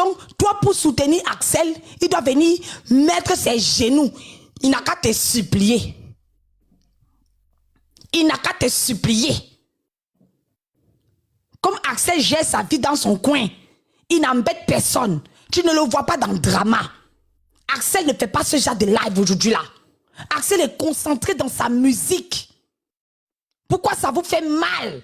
Donc, toi, pour soutenir Axel, il doit venir mettre ses genoux. Il n'a qu'à te supplier. Il n'a qu'à te supplier. Comme Axel gère sa vie dans son coin, il n'embête personne. Tu ne le vois pas dans le drama. Axel ne fait pas ce genre de live aujourd'hui là. Axel est concentré dans sa musique. Pourquoi ça vous fait mal?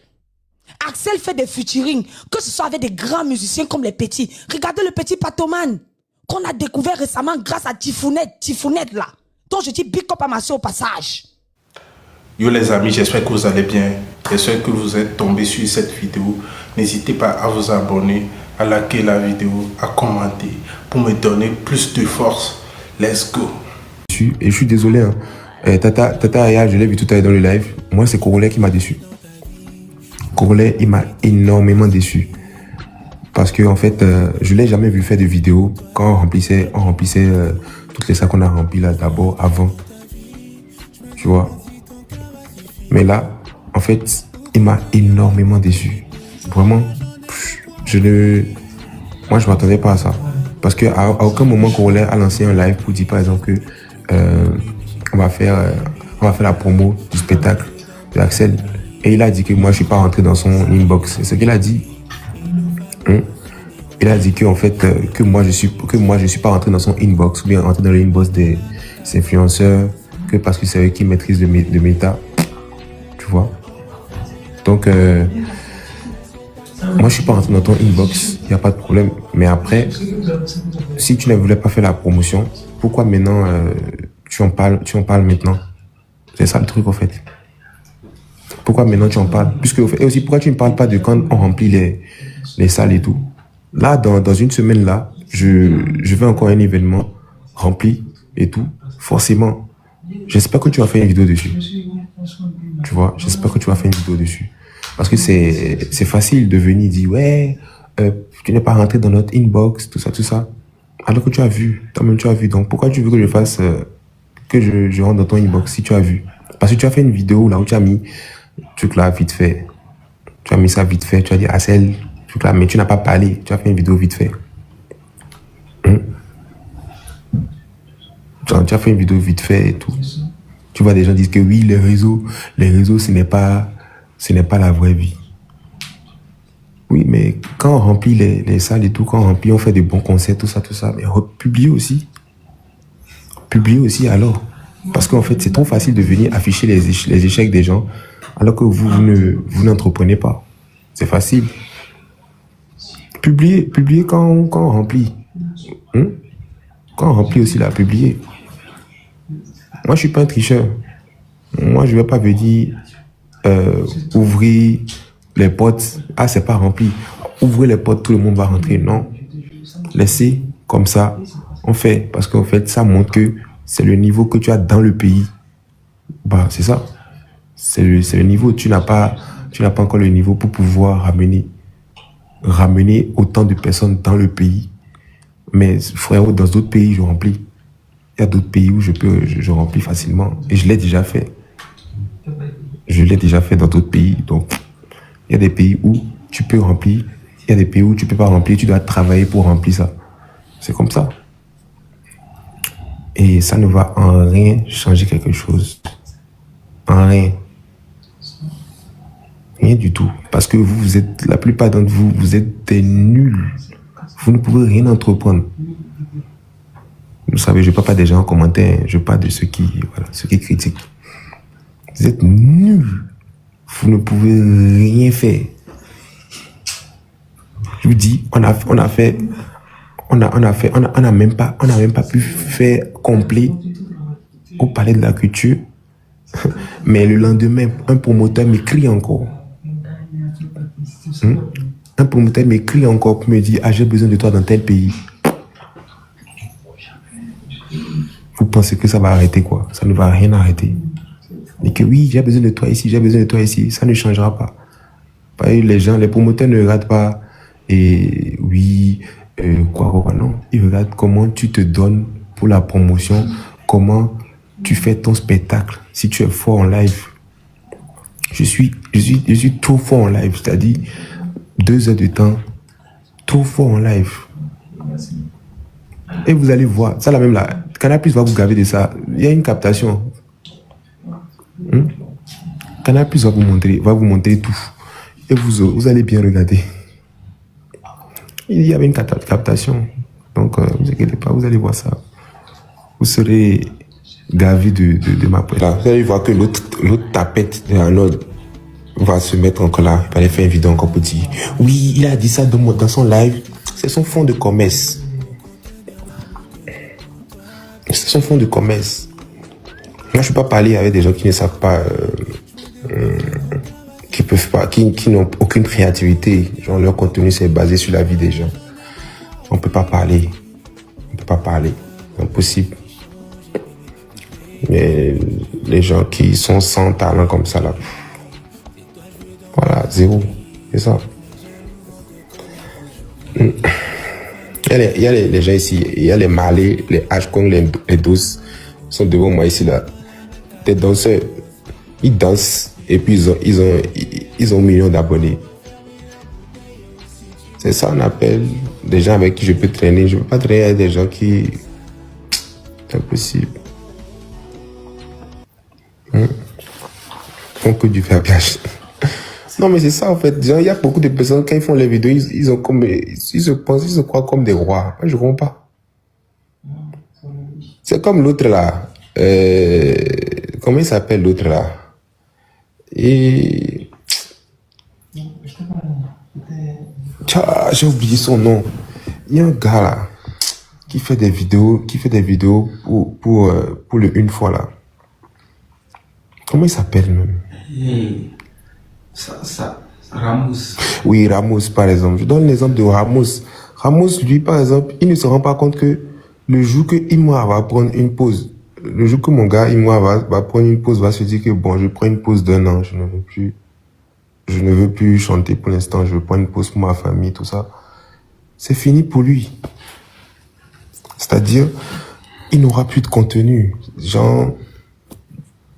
Axel fait des featuring, que ce soit avec des grands musiciens comme les petits. Regardez le petit Patoman qu'on a découvert récemment grâce à Tifounette là. Donc je dis big up à ma soeur au passage. Yo les amis, j'espère que vous allez bien. J'espère que vous êtes tombés sur cette vidéo. N'hésitez pas à vous abonner, à liker la vidéo, à commenter pour me donner plus de force. Let's go. Et je suis désolé, hein. Tata Aya, je l'ai vu tout à l'heure dans le live. Moi, c'est Corolet qui m'a déçu. Corolet, il m'a énormément déçu. Parce que en fait, je ne l'ai jamais vu faire de vidéos quand on remplissait toutes les sacs qu'on a remplis là d'abord, avant. Tu vois. Mais là, en fait, il m'a énormément déçu. Vraiment, moi, je ne m'attendais pas à ça. Parce qu'à aucun moment, Corolet a lancé un live pour dire, par exemple, que on va faire la promo du spectacle de Axel. Et il a dit que moi, je ne suis pas rentré dans son inbox. C'est ce qu'il a dit. Il a dit que, en fait, que moi, je suis pas rentré dans son inbox, ou bien rentré dans le inbox des influenceurs, que parce que c'est eux qui maîtrisent le méta. Tu vois. Donc, moi, je ne suis pas rentré dans ton inbox, il n'y a pas de problème. Mais après, si tu ne voulais pas faire la promotion, pourquoi maintenant tu en parles maintenant? C'est ça le truc, en fait. Pourquoi maintenant tu en parles? Et aussi, pourquoi tu ne parles pas de quand on remplit les salles et tout? Là, dans une semaine, là, je vais encore un événement rempli et tout. Forcément, j'espère que tu vas faire une vidéo dessus. Tu vois, j'espère que tu vas faire une vidéo dessus. Parce que c'est facile de venir dire, ouais, tu n'es pas rentré dans notre inbox, tout ça. Alors que tu as vu, toi-même tu as vu. Donc pourquoi tu veux que je fasse, que je rentre dans ton inbox si tu as vu? Parce que tu as fait une vidéo là où tu as mis truc là vite fait. Tu as mis ça vite fait, tu as dit Axel, truc là, mais tu n'as pas parlé. Tu as fait une vidéo vite fait. Tu as fait une vidéo vite fait et tout. Tu vois des gens disent que oui, les réseaux, ce n'est pas la vraie vie. Oui, mais quand on remplit les salles et tout, quand on remplit, on fait des bons concerts, tout ça, mais publiez aussi. Publiez aussi alors. Parce qu'en fait, c'est trop facile de venir afficher les échecs des gens alors que vous n'entreprenez pas. C'est facile. Publiez quand on remplit. Quand on remplit aussi, là, publiez. Moi, je ne suis pas un tricheur. Moi, je ne vais pas venir ouvrir les portes. Ah, c'est pas rempli. Ouvrez les portes, tout le monde va rentrer. Non. Laissez comme ça. On fait. Parce qu'en fait, ça montre que c'est le niveau que tu as dans le pays. Bah, c'est ça. C'est le niveau. Tu n'as pas encore le niveau pour pouvoir ramener autant de personnes dans le pays. Mais frérot, dans d'autres pays, je remplis. Il y a d'autres pays où je remplis facilement. Et je l'ai déjà fait. Je l'ai déjà fait dans d'autres pays. Donc, il y a des pays où tu peux remplir. Il y a des pays où tu ne peux pas remplir. Tu dois travailler pour remplir ça. C'est comme ça. Et ça ne va en rien changer quelque chose. En rien. Rien du tout. Parce que vous êtes, la plupart d'entre vous, vous êtes des nuls. Vous ne pouvez rien entreprendre. Vous savez, je ne parle pas des gens en commentaire, je parle de ceux qui critiquent. Vous êtes nuls. Vous ne pouvez rien faire. Je vous dis, on n'a même pas pu faire complet au Palais de la Culture. Mais le lendemain, un promoteur m'écrit encore. Un promoteur m'écrit encore pour me dire, ah, j'ai besoin de toi dans tel pays. Vous pensez que ça va arrêter quoi? Ça ne va rien arrêter. Et que oui, j'ai besoin de toi ici, j'ai besoin de toi ici. Ça ne changera pas. Les promoteurs ne regardent pas. Et oui, quoi, non. Ils regardent comment tu te donnes pour la promotion, comment tu fais ton spectacle. Si tu es fort en live. Je suis trop fort en live. C'est-à-dire 2 heures de temps, trop fort en live. Et vous allez voir, ça là même là, Canal+ va vous gaver de ça. Il y a une captation. Canal+ va vous montrer tout. Et vous allez bien regarder. Il y avait une captation. Donc, ne vous inquiétez pas, vous allez voir ça. Vous serez gavé de ma pointe. Là, vous allez voir que l'autre tapette de Arnold va se mettre encore là. Il va aller faire une vidéo encore pour dire oui, il a dit ça dans son live. C'est son fonds de commerce. C'est son fonds de commerce. Moi, je ne peux pas parler avec des gens qui ne savent pas, qui peuvent pas, qui n'ont aucune créativité. Genre, leur contenu, c'est basé sur la vie des gens. On ne peut pas parler. On ne peut pas parler. C'est impossible. Mais les gens qui sont sans talent comme ça, là, voilà, zéro. C'est ça. Il y a les gens ici, il y a les Malais, les Hkong, les Dos, sont devant moi ici, là. Des danseurs, ils dansent et puis ils ont millions d'abonnés. C'est ça on appelle des gens avec qui je peux traîner. Je ne peux pas traîner avec des gens qui... C'est impossible. Ils font que du verbiage. Non mais c'est ça en fait. Il y a beaucoup de personnes, quand ils font les vidéos, ils se croient comme des rois. Moi, je ne comprends pas. C'est comme l'autre là. Comment il s'appelle l'autre là? Et... J'ai oublié son nom. Il y a un gars là qui fait des vidéos, pour le une fois là. Comment il s'appelle même? Ramos. Oui, Ramos par exemple. Je donne l'exemple de Ramos. Ramos, lui par exemple, il ne se rend pas compte que le jour que Imwa va prendre une pause, le jour que mon gars Imwa va prendre une pause, va se dire que bon, je prends une pause d'1 an, je ne veux plus chanter pour l'instant, je veux prendre une pause pour ma famille, tout ça. C'est fini pour lui. C'est-à-dire, il n'aura plus de contenu. Genre,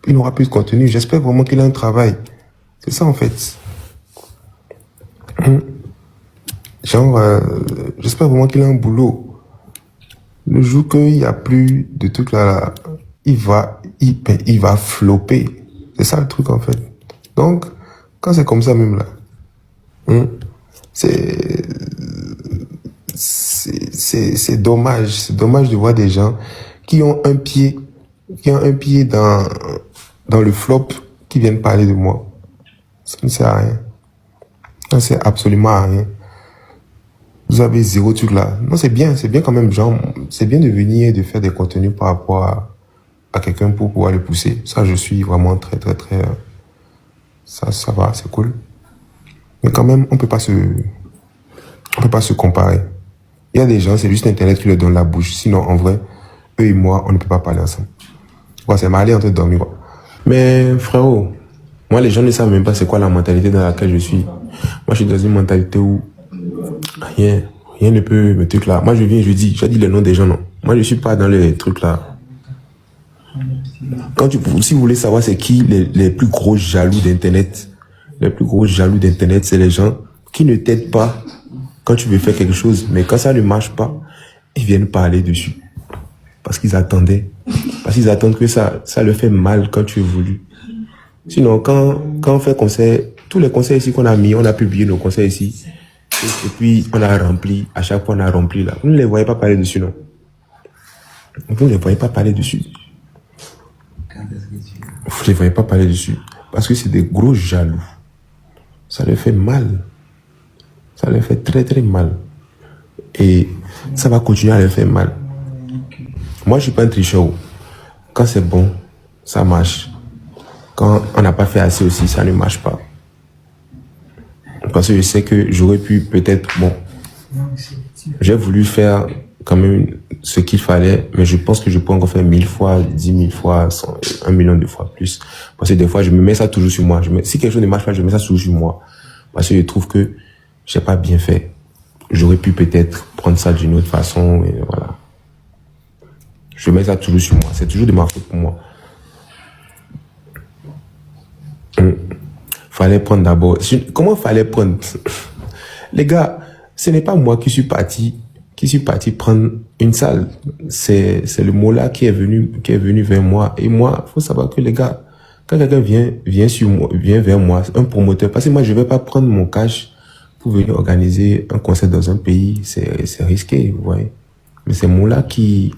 il n'aura plus de contenu. J'espère vraiment qu'il a un travail. C'est ça en fait. Genre, j'espère vraiment qu'il a un boulot. Le jour qu'il n'y a plus de trucs là, il va flopper. C'est ça le truc en fait. Donc, quand c'est comme ça même là, c'est dommage. C'est dommage de voir des gens qui ont un pied dans le flop, qui viennent parler de moi. Ça ne sert à rien. Ça ne sert absolument à rien. Vous avez zéro truc là. Non, c'est bien quand même, genre, c'est bien de venir et de faire des contenus par rapport à quelqu'un pour pouvoir le pousser. Ça, je suis vraiment très, ça va, c'est cool. Mais quand même, on peut pas se comparer. Il y a des gens, c'est juste Internet qui leur donne la bouche. Sinon, en vrai, eux et moi, on ne peut pas parler ensemble. Ouais, c'est mal en train de dormir, quoi. Mais, frérot, moi, les gens ne savent même pas c'est quoi la mentalité dans laquelle je suis. Moi, je suis dans une mentalité où rien ne peut me truc là. Moi, je viens, je dis le nom des gens, non. Moi, je suis pas dans les trucs là. Si vous voulez savoir c'est qui les plus gros jaloux d'Internet, les plus gros jaloux d'Internet, c'est les gens qui ne t'aident pas quand tu veux faire quelque chose, mais quand ça ne marche pas, ils viennent parler dessus. Parce qu'ils attendaient. Parce qu'ils attendent que ça leur fait mal quand tu es voulu. Sinon, quand on fait conseil, tous les conseils ici qu'on a mis, on a publié nos conseils ici. Et puis, on a rempli. À chaque fois, on a rempli là. Vous ne les voyez pas parler dessus, non? Vous ne les voyez pas parler dessus. Vous ne les voyez pas parler dessus. Parce que c'est des gros jaloux. Ça leur fait mal. Ça leur fait très, très mal. Et ça va continuer à leur faire mal. Moi, je suis pas un tricheur. Quand c'est bon, ça marche. Quand on n'a pas fait assez aussi, ça ne marche pas. Parce que je sais que j'aurais pu peut-être... Bon, j'ai voulu faire quand même ce qu'il fallait, mais je pense que je peux encore faire 1000 fois, 10 000 fois, 1 million de fois plus. Parce que des fois, je me mets ça toujours sur moi. Si quelque chose ne marche pas, je mets ça toujours sur moi. Parce que je trouve que j'ai pas bien fait. J'aurais pu peut-être prendre ça d'une autre façon, et voilà. Je mets ça toujours sur moi. C'est toujours de ma faute pour moi. Fallait prendre d'abord. Comment fallait prendre? Les gars, ce n'est pas moi qui suis parti qui suis parti prendre une salle. C'est le Mola qui est venu vers moi. Et moi, faut savoir que les gars, quand quelqu'un vient vers moi, un promoteur, parce que moi, je vais pas prendre mon cash pour venir organiser un concert dans un pays, c'est risqué, vous voyez. Mais c'est Mola qui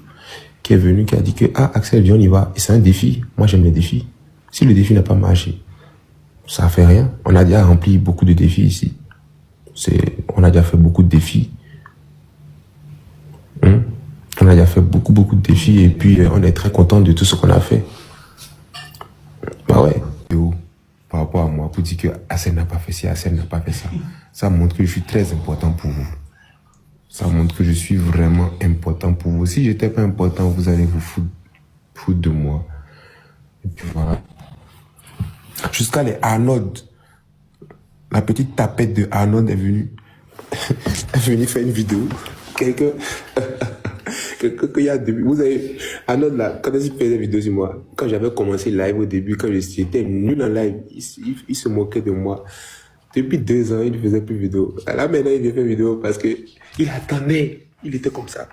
est venu, qui a dit que, ah, Axel, viens, on y va. Et c'est un défi. Moi, j'aime les défis. Si le défi n'a pas marché, ça fait rien. On a déjà rempli beaucoup de défis ici. On a déjà fait beaucoup de défis. On a déjà fait beaucoup de défis et puis on est très content de tout ce qu'on a fait. Bah ouais. Par rapport à moi, pour dire que Axel n'a pas fait ci, Axel n'a pas fait ça. Ça montre que je suis très important pour vous. Ça montre que je suis vraiment important pour vous. Si j'étais pas important, vous allez vous foutre de moi. Et puis voilà. Jusqu'à les Arnold. La petite tapette de Arnold est venue faire une vidéo. Quelqu'un qu'il y a depuis. Vous avez Arnold là, quand il faisait des vidéos sur moi, quand j'avais commencé live au début, quand j'étais nul en live, il se moquait de moi. Depuis 2 ans, il ne faisait plus de vidéo. Là maintenant, il vient faire vidéo parce que il attendait. Il était comme ça.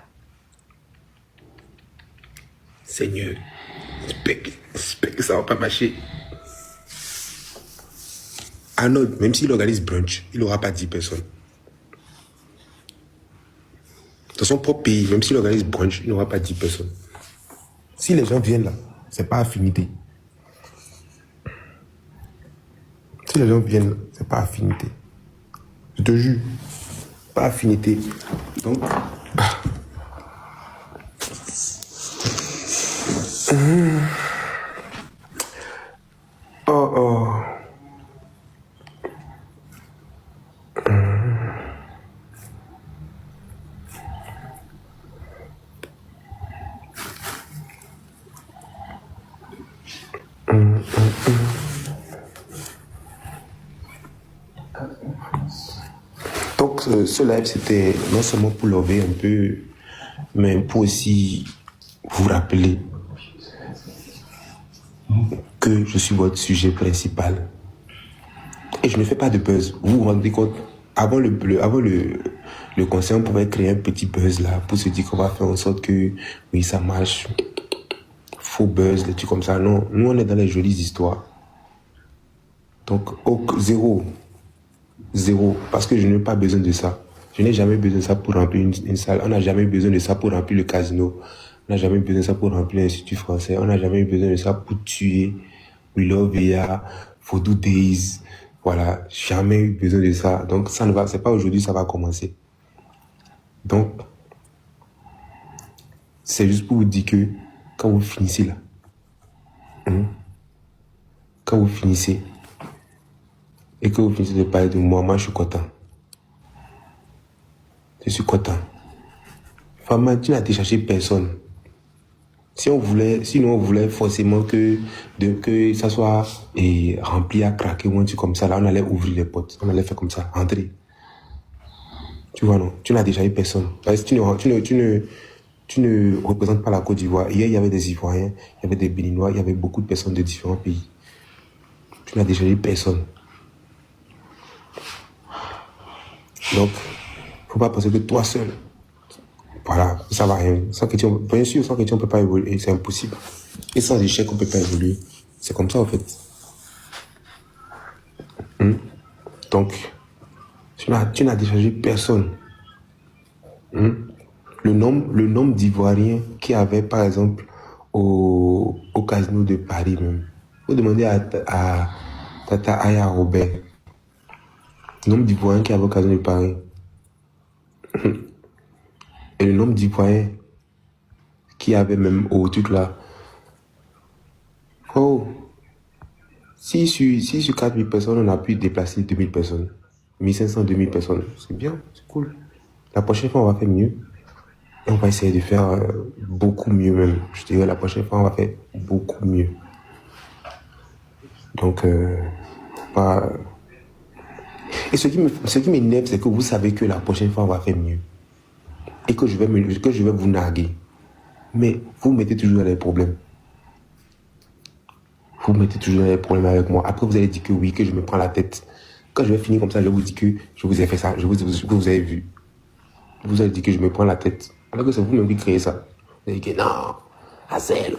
Seigneur, j'espère que ça va pas marcher. Arnold, même s'il organise brunch, il n'aura pas 10 personnes. Dans son propre pays, même s'il organise brunch, il n'aura pas 10 personnes. Si les gens viennent là, c'est pas affinité. Si les gens viennent là, c'est pas affinité. Je te jure, pas affinité. Donc, Donc, ce live, c'était non seulement pour lever un peu, mais pour aussi vous rappeler que je suis votre sujet principal. Et je ne fais pas de buzz. Vous vous rendez compte, avant le concert, on pouvait créer un petit buzz là pour se dire qu'on va faire en sorte que oui, ça marche. Faux buzz, des trucs comme ça. Non, nous on est dans les jolies histoires. Donc, zéro. Parce que je n'ai pas besoin de ça. Je n'ai jamais besoin de ça pour remplir une salle. On n'a jamais eu besoin de ça pour remplir le casino. On n'a jamais eu besoin de ça pour remplir l'Institut français. On n'a jamais eu besoin de ça pour tuer We Love VA, Photo Days. Voilà, jamais eu besoin de ça. Donc, ça ne va, c'est pas aujourd'hui, ça va commencer. Donc, c'est juste pour vous dire que quand vous finissez là, quand vous finissez, et que vous finissez de parler de moi, moi je suis content. Je suis content. Fama, tu n'as déchargé personne. Sinon on voulait forcément que ça soit rempli à craquer ou un truc comme ça, là on allait ouvrir les portes, on allait faire comme ça, entrer. Tu vois non, tu n'as déchargé personne. Parce que tu ne représentes pas la Côte d'Ivoire. Hier il y avait des Ivoiriens, il y avait des Béninois, il y avait beaucoup de personnes de différents pays. Tu n'as déchargé personne. Donc, faut pas penser que toi seul, voilà, ça va rien. Sans question, bien sûr, sans question, on peut pas évoluer, c'est impossible. Et sans échec, on peut pas évoluer. C'est comme ça, en fait. Donc, tu n'as déchargé personne. Le nombre d'Ivoiriens qui avaient, par exemple, au casino de Paris même. Vous demandez à Tata Aya Robert. Le nombre d'Ivoiriens qui avaient au casino de Paris. Et le nombre d'Ivoiriens qui avaient même au truc là. Oh, si sur 4000 personnes, on a pu déplacer 2000 personnes. 1500, 2000 personnes. C'est bien, c'est cool. La prochaine fois, on va faire mieux. Et on va essayer de faire beaucoup mieux même. Je dirais la prochaine fois, on va faire beaucoup mieux. Donc, Et ce qui m'énerve, c'est que vous savez que la prochaine fois, on va faire mieux. Et que je vais vous narguer. Mais vous mettez toujours dans les problèmes. Vous mettez toujours dans les problèmes avec moi. Après, vous allez dire que oui, que je me prends la tête. Quand je vais finir comme ça, je vous dis que je vous ai fait ça, que vous avez vu. vous avez dit que je me prends la tête. Alors que c'est vous-même qui créez ça. Vous avez dit que non, Hazel,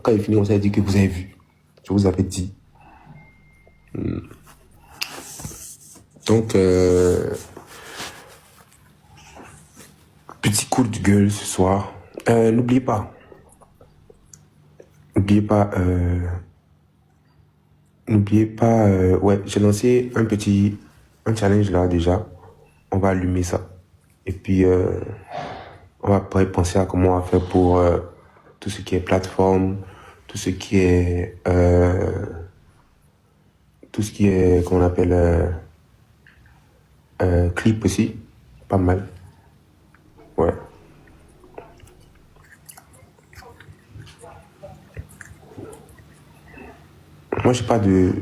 quand il finit, on s'est dit que vous avez vu. Je vous avais dit. Donc, petit coup de gueule ce soir. N'oubliez pas, ouais, j'ai lancé un challenge là déjà. On va allumer ça. Et puis, on va après penser à comment on va faire pour tout ce qui est plateforme, tout ce qui est, comment on appelle, clip aussi. Pas mal. Ouais. Moi, j'ai pas de,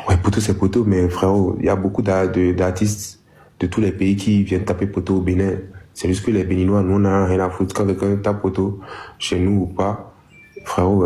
ouais, poteau, c'est poteau, mais frérot, il y a beaucoup d'artistes de tous les pays qui viennent taper poteau au Bénin. C'est juste que les Béninois, nous, on a rien à foutre quand quelqu'un tape poteau chez nous ou pas. Frérot,